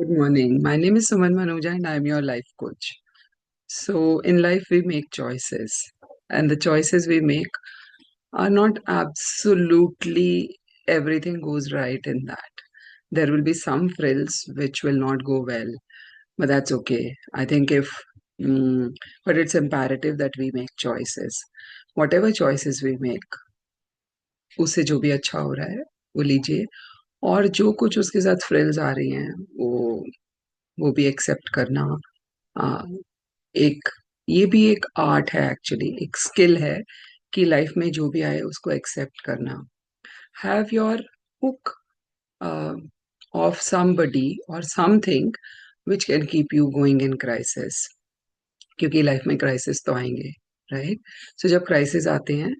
Good morning. My name is Suman Manuja and I'm your life coach. So, in life, we make choices, and the choices we make are not absolutely everything goes right in that. There will be some frills which will not go well, but that's okay. I think mm, but it's imperative that we make choices. Whatever choices we make, उससे जो भी अच्छा हो रहा है, वो लीजिए और जो कुछ उसके साथ फ्रिल्स आ रही हैं, वो भी एक्सेप्ट करना आ, एक ये भी एक आर्ट है एक्चुअली एक स्किल है कि लाइफ में जो भी आए उसको एक्सेप्ट करना have your hook of somebody और something which can keep you going in crisis क्योंकि लाइफ में क्राइसिस तो आएंगे राइट सो जब क्राइसिस आते हैं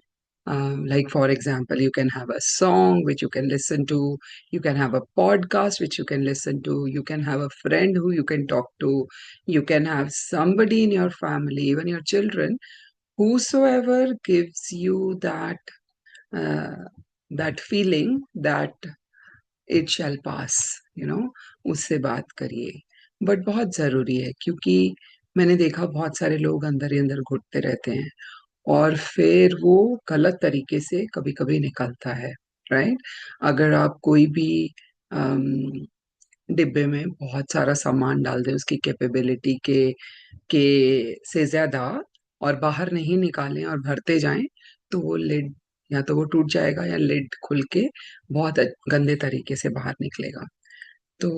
like for example you can have a song which you can listen to, you can have a podcast which you can listen to, you can have a friend who you can talk to, you can have somebody in your family, even your children, whosoever gives you uh, that feeling that it shall pass, you know, उससे बात करिए but बहुत जरूरी है क्योंकि मैंने देखा बहुत सारे लोग अंदर ही अंदर घुटते रहते हैं और फिर वो गलत तरीके से कभी कभी निकलता है राइट अगर आप कोई भी अम, डिब्बे में बहुत सारा सामान डाल दें उसकी कैपेबिलिटी के से ज्यादा और बाहर नहीं निकालें और भरते जाएं तो वो लिड या तो वो टूट जाएगा या लिड खुल के बहुत गंदे तरीके से बाहर निकलेगा तो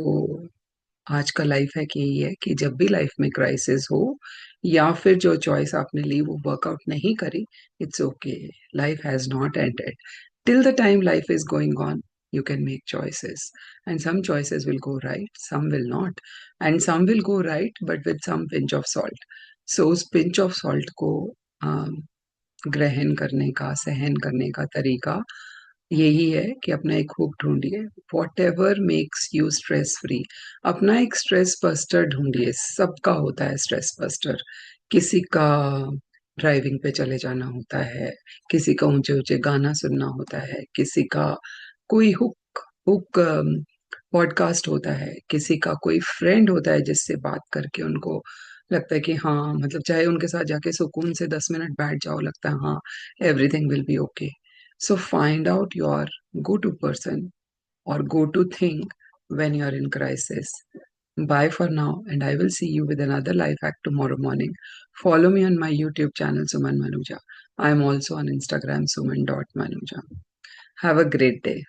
आज का लाइफ हैक यही है कि जब भी लाइफ में क्राइसिस हो या फिर जो चॉइस आपने ली वो वर्कआउट नहीं करी it's okay life has not ended till the time life is going on you can make choices and some choices will go right some will not and some will go right but with some pinch of salt so उस pinch of salt को um, ग्रहण करने का सहन करने का तरीका यही है कि अपना एक हुक ढूंढिए what ever makes you stress free अपना एक स्ट्रेस बस्टर ढूंढिए सबका होता है स्ट्रेस बस्टर किसी का ड्राइविंग पे चले जाना होता है किसी का ऊंचे ऊंचे गाना सुनना होता है किसी का कोई हुक हुक पॉडकास्ट होता है किसी का कोई फ्रेंड होता है जिससे बात करके उनको लगता है कि हाँ मतलब चाहे उनके साथ जाके सुकून से 10 मिनट बैठ जाओ लगता है हाँ everything will be okay. So find out your go-to person or go-to thing when you're in crisis. Bye for now, and I will see you with another life hack tomorrow morning. Follow me on my YouTube channel, Suman Manuja. I am also on Instagram, suman.manuja. Have a great day.